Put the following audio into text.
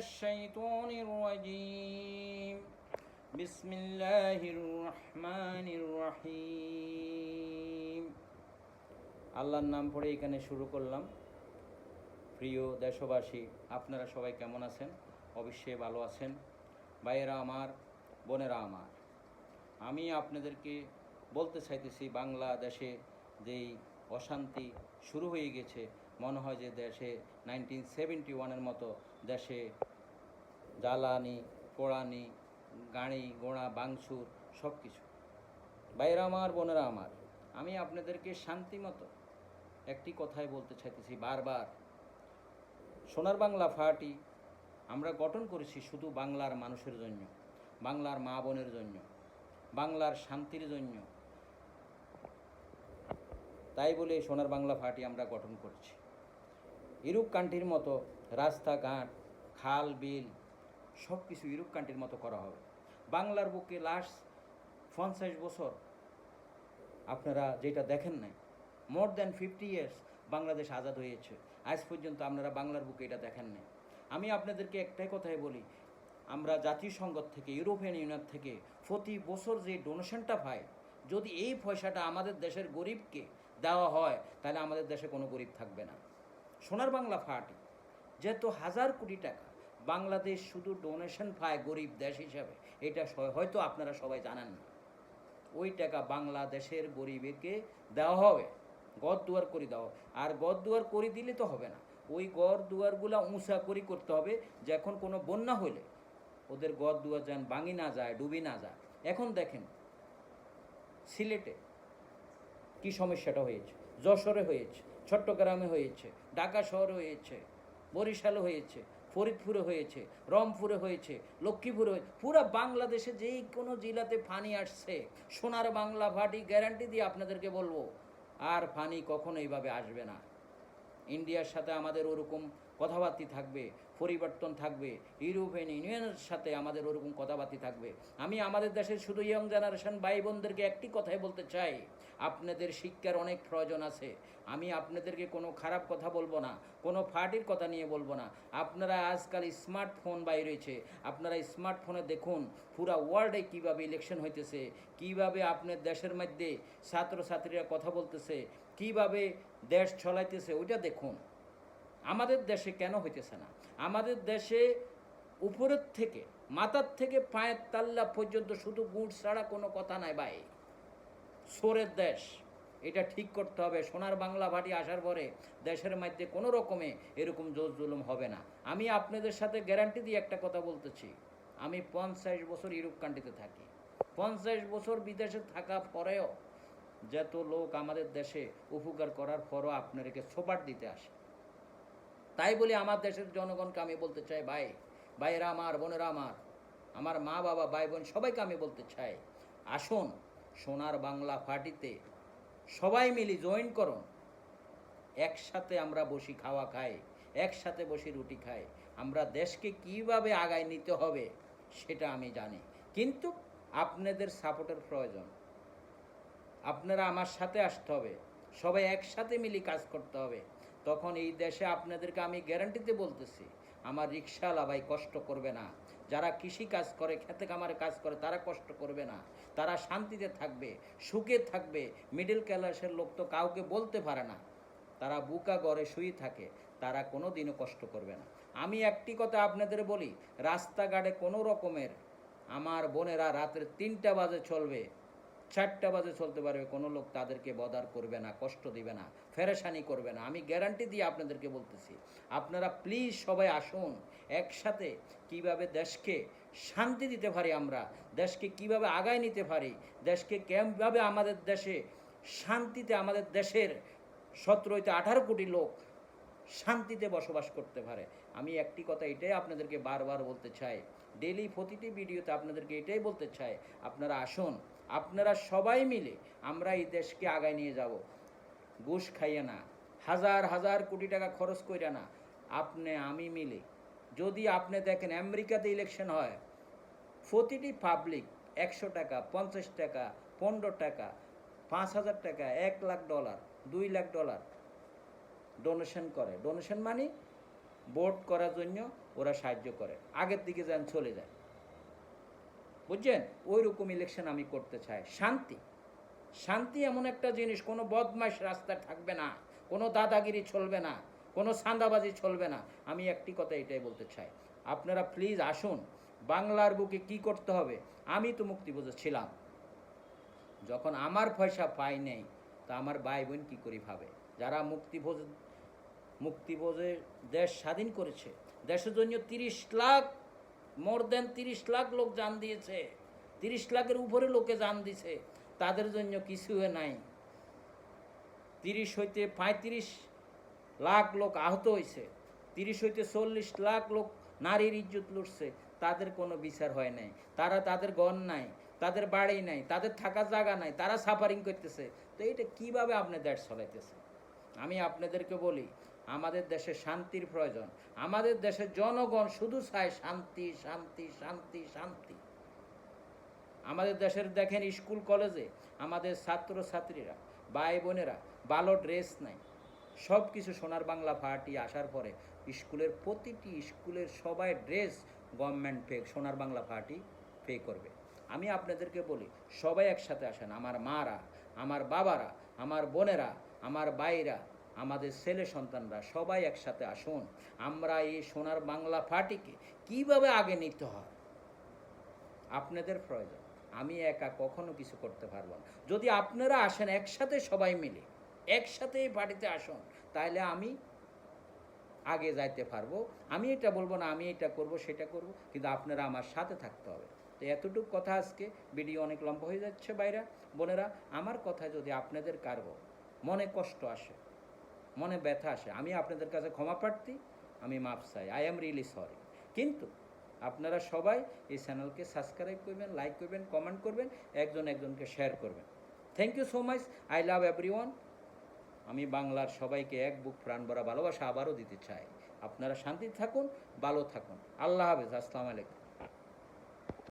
الشيطان الرجيم بسم الله الرحمن الرحيم আল্লাহর নাম পড়ে এখানে শুরু করলাম। প্রিয় দেশবাসী, আপনারা সবাই কেমন আছেন? অবশ্যই ভালো আছেন। ভাইয়েরা আমার, বোনেরা আমার, আমি আপনাদেরকে বলতে চাইতেছি, বাংলাদেশে যেই অশান্তি শুরু হয়ে গেছে, মনে হয় যে দেশে 1971-এর মতো দেশে জ্বালানি, পোড়ানি, গাড়ি ঘোড়া ভাঙচুর সব কিছু। ভাইয়েরা আমার, বোনেরা আমার, আমি আপনাদেরকে শান্তি মতো একটি কথাই বলতে চাইতেছি বারবার। সোনার বাংলা পার্টি আমরা গঠন করেছি শুধু বাংলার মানুষের জন্য, বাংলার মা বোনের জন্য, বাংলার শান্তির জন্য। তাই বলে সোনার বাংলা পার্টি আমরা গঠন করছি। ইউরোপ কান্ট্রির মতো রাস্তাঘাট, খাল বিল সব কিছু ইউরোপ কান্ট্রির মতো করা হবে। বাংলার বুকে লাস্ট 50 বছর আপনারা যেটা দেখেন নাই, more than 50 years Bangladesh Azad হয়েছে, আজ পর্যন্ত আপনারা বাংলার বুকে এটা দেখেন নাই। আমি আপনাদেরকে একটাই কথাই বলি, আমরা জাতিসংঘ থেকে, ইউরোপিয়ান ইউনিয়ন থেকে প্রতি বছর যে ডোনেশনটা পাই, যদি এই পয়সাটা আমাদের দেশের গরিবকে দেওয়া হয়, তাহলে আমাদের দেশে কোনো গরিব থাকবে না। সোনার বাংলা পার্টি যেহেতু 1000 কোটি টাকা বাংলাদেশ শুধু ডোনেশন পায় গরিব দেশ হিসাবে, এটা হয়তো আপনারা সবাই জানেন না। ওই টাকা বাংলাদেশের গরিবকে দেওয়া হবে, ঘর দুয়ার করে দেওয়া হবে। আর ঘর দুয়ার করে দিলে তো হবে না, ওই ঘর দুয়ারগুলো উঁচা করে করতে হবে। যখন কোনো বন্যা হলে ওদের ঘর দুয়ার যেন ভাঙি না যায়, ডুবি না যায়। এখন দেখেন সিলেটে কি সমস্যাটা হয়েছে, যশোরে হয়েছে, চট্টগ্রামে হয়েছে, ঢাকা শহরে হয়েছে, বরিশালে হয়েছে, ফরিদপুরে হয়েছে, রংপুরে হয়েছে, লক্ষ্মীপুরে হয়েছে। পুরো বাংলাদেশে যেই কোনো জেলাতে পানি আসছে, সোনার বাংলা পার্টি গ্যারান্টি দিয়ে আপনাদেরকে বলবো, আর পানি কখনো এইভাবে আসবে না। ইন্ডিয়ার সাথে আমাদের ওরকম কথাবার্তা থাকবে, পরিবর্তন থাকবে, ইউরোপিয়ান ইউনিয়নের সাথে আমাদের ওরকম কথাবার্তা থাকবে। আমি আমাদের দেশের শুধু ইয়ং জেনারেশন ভাই বোনদেরকে একটি কথাই বলতে চাই, আপনাদের শিক্ষার অনেক প্রয়োজন আছে। আমি আপনাদেরকে কোনো খারাপ কথা বলবো না, কোনো পার্টির কথা নিয়ে বলবো না। আপনারা আজকাল স্মার্টফোন বাইর হয়েছে, আপনারা স্মার্টফোনে দেখুন পুরা ওয়ার্ল্ডে কীভাবে ইলেকশন হইতেছে, কীভাবে আপনার দেশের মধ্যে ছাত্রছাত্রীরা কথা বলতেছে, কিভাবে দেশ চলাইতেছে, ওইটা দেখুন। আমাদের দেশে কেন হইতেছে না? আমাদের দেশে উপরের থেকে, মাথার থেকে পায়ের তাল্লা পর্যন্ত শুধু গুড় ছাড়া কোনো কথা নাই ভাই। সোরের দেশ, এটা ঠিক করতে হবে। সোনার বাংলা পার্টি আসার পরে দেশের মধ্যে কোনো রকমে এরকম জোর জুলুম হবে না। আমি আপনাদের সাথে গ্যারান্টি দিয়ে একটা কথা বলতেছি, আমি 50 বছর ইউরোপ কান্ট্রিতে থাকি, 50 বছর বিদেশে থাকা পরেও যত লোক আমাদের দেশে উপকার করার পরও আপনাদেরকে সোপাট দিতে আসে। তাই বলে আমার দেশের জনগণকে আমি বলতে চাই, ভাইয়েরা আমার, বোনেরা আমার, আমার মা বাবা ভাই বোন সবাইকে আমি বলতে চাই, আসুন সোনার বাংলা পার্টিতে সবাই মিলে জয়েন করুন। একসাথে আমরা বসি খাওয়া খাই, একসাথে বসি রুটি খাই। আমরা দেশকে কিভাবে আগায় নিতে হবে সেটা আমি জানি, কিন্তু আপনাদের সাপোর্টের প্রয়োজন। আপনারা আমার সাথে আসতে হবে, সবাই একসাথে মিলে কাজ করতে হবে। তখন এই দেশে আপনাদেরকে আমি গ্যারান্টিতে বলতেছি, আমার রিক্সাওয়ালা ভাই কষ্ট করবে না, যারা কৃষি কাজ করে, খেতে খামারে কাজ করে, তারা কষ্ট করবে না, তারা শান্তিতে থাকবে, সুখে থাকবে। মিডল ক্লাসের লোক তো কাউকে বলতে পারে না, তারা বুকা ঘরে শুয়ে থাকে, তারা কোনো দিনও কষ্ট করবে না। আমি একটি কথা আপনাদের বলি, রাস্তাঘাটে কোনো রকমের আমার বোনেরা রাতের 3টা বাজে চলবে, 4টা বাজে চলতে পারবে, কোনো লোক তাদেরকে বদার করবে না, কষ্ট দিবে না, ফেরেশানি করবে না। আমি গ্যারান্টি দিয়ে আপনাদেরকে বলতেছি, আপনারা প্লিজ সবাই আসুন। একসাথে কিভাবে দেশকে শান্তি দিতে পারি, আমরা দেশকে কিভাবে আগায় নিতে পারি, দেশকে কীভাবে আমাদের দেশে শান্তিতে, আমাদের দেশের 17-18 কোটি লোক শান্তিতে বসবাস করতে পারে। আমি একটি কথা এটাই আপনাদেরকে বারবার বলতে চাই, ডেইলি প্রতিটি ভিডিওতে আপনাদেরকে এটাই বলতে চাই, আপনারা আসুন, আপনারা সবাই মিলে আমরা এই দেশকে আগায় নিয়ে যাব। ঘুষ খাইয়ে না, হাজার হাজার কোটি টাকা খরচ কইরা না, আপনি আমি মিলে। যদি আপনি দেখেন আমেরিকাতে ইলেকশন হয়, প্রতিটি পাবলিক 100 টাকা, 50 টাকা, 15 টাকা, 5000 টাকা, $1 লাখ, $2 লাখ ডোনেশন করে। ডোনেশন মানে ভোট করার জন্য ওরা সাহায্য করে, আগের দিকে যেন চলে যায়, বুঝছেন? ওই রকম ইলেকশন আমি করতে চাই। শান্তি, শান্তি এমন একটা জিনিস, কোনো বদমাশ রাস্তায় থাকবে না, কোনো দাদাগিরি চলবে না, কোনো সান্দাবাজি চলবে না। আমি একটি কথা এটাই বলতে চাই, আপনারা প্লিজ আসুন। বাংলার বুকে কি করতে হবে, আমি তো মুক্তিযুদ্ধে ছিলাম, যখন আমার পয়সা পাই নেই তা আমার ভাই বোন কী করে ভাবে? যারা মুক্তিযুদ্ধে দেশ স্বাধীন করেছে, দেশের জন্য 30 লাখ, মোর দেন 30 লাখ লোক জান দিয়েছে, 30 লাখের উপরে লোকে জান দিছে, তাদের জন্য কিছু নাই। 30 হইতে 35 লাখ লোক আহত হয়েছে, 30 হইতে 40 লাখ লোক নারীর ইজ্জত লুটছে, তাদের কোনো বিচার হয় নাই। তাদের ঘর নাই, তাদের বাড়ি নাই, তাদের থাকার জায়গা নাই, তারা সাফারিং করতেছে। তো এটা কিভাবে আপনি দেশ চলাইতেছে? আমি আপনাদেরকে বলি, আমাদের দেশে শান্তির প্রয়োজন। আমাদের দেশের জনগণ শুধু চায় শান্তি, শান্তি, শান্তি, শান্তি। আমাদের দেশের দেখেন স্কুল কলেজে আমাদের ছাত্রছাত্রীরা, ভাই বোনেরা ভালো ড্রেস নাই, সব কিছু সোনার বাংলা পার্টি আসার পরে স্কুলের প্রতিটি স্কুলের সবাই ড্রেস গভর্নমেন্ট পে, সোনার বাংলা পার্টি পে করবে। আমি আপনাদেরকে বলি, সবাই একসাথে আসেন, আমার মারা, আমার বাবারা, আমার বোনেরা, আমার ভাইরা, আমাদের ছেলে সন্তানরা, সবাই একসাথে আসুন। আমরা এই সোনার বাংলা পার্টিকে কিভাবে আগে নিতে হয় আপনাদের প্রয়োজন। আমি একা কখনো কিছু করতে পারবো না। যদি আপনারা আসেন একসাথে, সবাই মিলে একসাথে এই পার্টিতে আসুন, তাহলে আমি আগে যাইতে পারবো। আমি এটা বলবো না আমি এটা করব সেটা করব, কিন্তু আপনারা আমার সাথে থাকতে হবে। তো এতটুকু কথা, আজকে ভিডিও অনেক লম্বা হয়ে যাচ্ছে ভাইরা বোনেরা। আমার কথা যদি আপনাদের কারো মনে কষ্ট আসে, মনে ব্যথা আসে, আমি আপনাদের কাছে ক্ষমা প্রার্থী, আমি মাপ চাই, আই এম রিয়েলি সরি। কিন্তু আপনারা সবাই এই চ্যানেলকে সাবস্ক্রাইব করবেন, লাইক করবেন, কমেন্ট করবেন, একজন একজনকে শেয়ার করবেন। Thank you so much, I love everyone. আমি বাংলার সবাইকে এক বুক প্রাণ ভরা ভালোবাসা আবারও দিতে চাই। আপনারা শান্তি থাকুন, ভালো থাকুন। আল্লাহ হাফেজ, আসসালামু আলাইকুম।